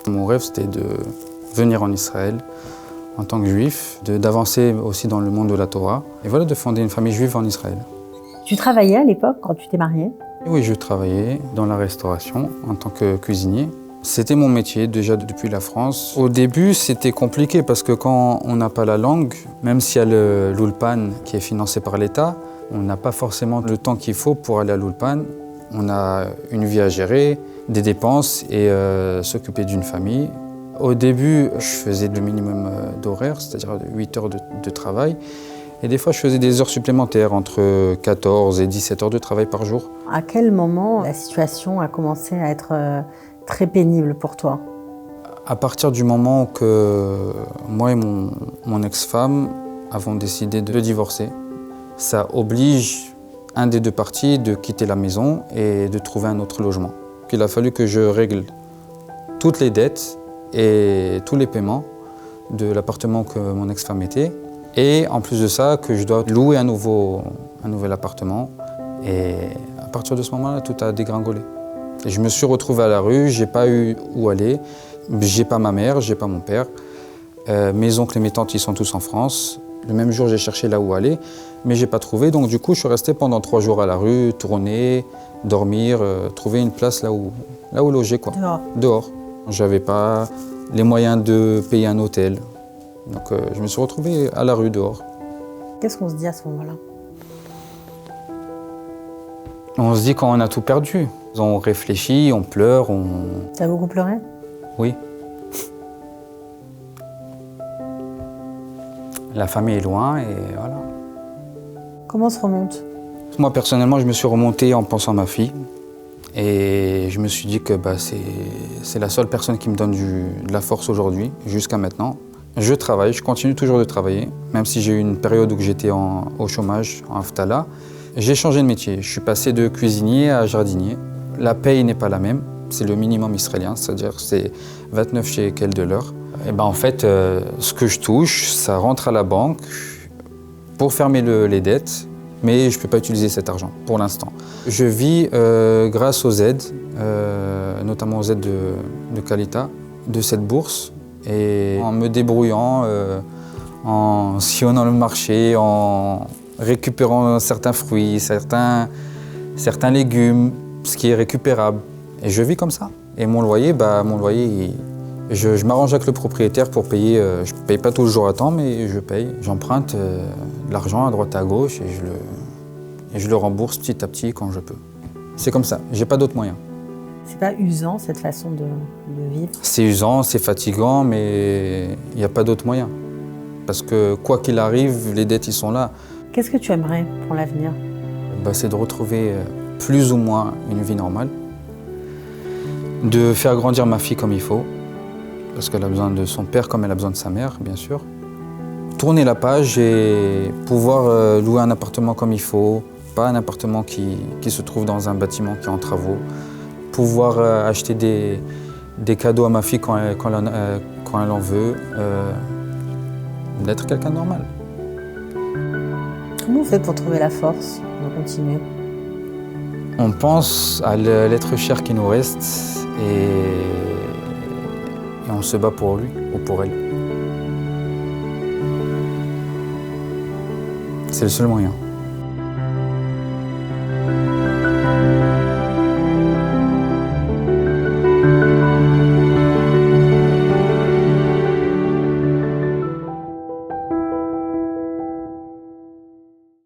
Mon rêve, c'était de venir en Israël en tant que juif, d'avancer aussi dans le monde de la Torah, et voilà, de fonder une famille juive en Israël. Tu travaillais à l'époque quand tu t'es marié? Oui, je travaillais dans la restauration en tant que cuisinier. C'était mon métier déjà depuis la France. Au début, c'était compliqué parce que quand on n'a pas la langue, même s'il y a l'Ulpan qui est financé par l'État, on n'a pas forcément le temps qu'il faut pour aller à l'Ulpan. On a une vie à gérer, des dépenses et s'occuper d'une famille. Au début, je faisais le minimum d'horaire, c'est-à-dire 8 heures de travail. Et des fois, je faisais des heures supplémentaires, entre 14 et 17 heures de travail par jour. À quel moment la situation a commencé à être très pénible pour toi? À partir du moment que moi et mon ex-femme avons décidé de divorcer, ça oblige un des deux parties de quitter la maison et de trouver un autre logement. Il a fallu que je règle toutes les dettes et tous les paiements de l'appartement que mon ex-femme était. Et en plus de ça, que je dois louer un nouvel appartement. Et à partir de ce moment-là, tout a dégringolé. Et je me suis retrouvé à la rue, j'ai pas eu où aller. J'ai pas ma mère, j'ai pas mon père. Mes oncles et mes tantes, ils sont tous en France. Le même jour, j'ai cherché là où aller, mais j'ai pas trouvé. Donc du coup, je suis resté pendant 3 jours à la rue, tourner, dormir, trouver une place là où loger, quoi. Dehors. J'avais pas les moyens de payer un hôtel. Donc je me suis retrouvé à la rue, dehors. Qu'est-ce qu'on se dit à ce moment-là? On se dit quand on a tout perdu. On réfléchit, on pleure, Tu as beaucoup pleuré? Oui. La famille est loin et voilà. Comment on se remonte? Moi, personnellement, je me suis remonté en pensant à ma fille. Et je me suis dit que c'est la seule personne qui me donne de la force aujourd'hui, jusqu'à maintenant. Je travaille, je continue toujours de travailler, même si j'ai eu une période où j'étais au chômage, en Aftala. J'ai changé de métier, je suis passé de cuisinier à jardinier. La paye n'est pas la même, c'est le minimum israélien, c'est-à-dire c'est 29 shekels de l'heure. Et en fait, ce que je touche, ça rentre à la banque pour fermer les dettes, mais je ne peux pas utiliser cet argent pour l'instant. Je vis grâce aux aides, notamment aux aides de Kalita, de cette bourse, et en me débrouillant, en sillonnant le marché, en récupérant certains fruits, certains légumes, ce qui est récupérable. Et je vis comme ça. Et mon loyer, je m'arrange avec le propriétaire pour payer. Je ne paye pas tout le jour à temps, mais je paye. J'emprunte de l'argent à droite à gauche et je le rembourse petit à petit quand je peux. C'est comme ça, j'ai pas d'autres moyens. C'est pas usant cette façon de vivre? C'est usant, c'est fatigant, mais il n'y a pas d'autres moyens. Parce que quoi qu'il arrive, les dettes, ils sont là. Qu'est-ce que tu aimerais pour l'avenir? C'est de retrouver plus ou moins une vie normale, de faire grandir ma fille comme il faut, parce qu'elle a besoin de son père comme elle a besoin de sa mère, bien sûr. Tourner la page et pouvoir louer un appartement comme il faut, pas un appartement qui se trouve dans un bâtiment qui est en travaux. Pouvoir acheter des cadeaux à ma fille quand elle en veut, d'être quelqu'un de normal. Comment on fait pour trouver la force de continuer? On pense à l'être cher qui nous reste et on se bat pour lui ou pour elle. C'est le seul moyen.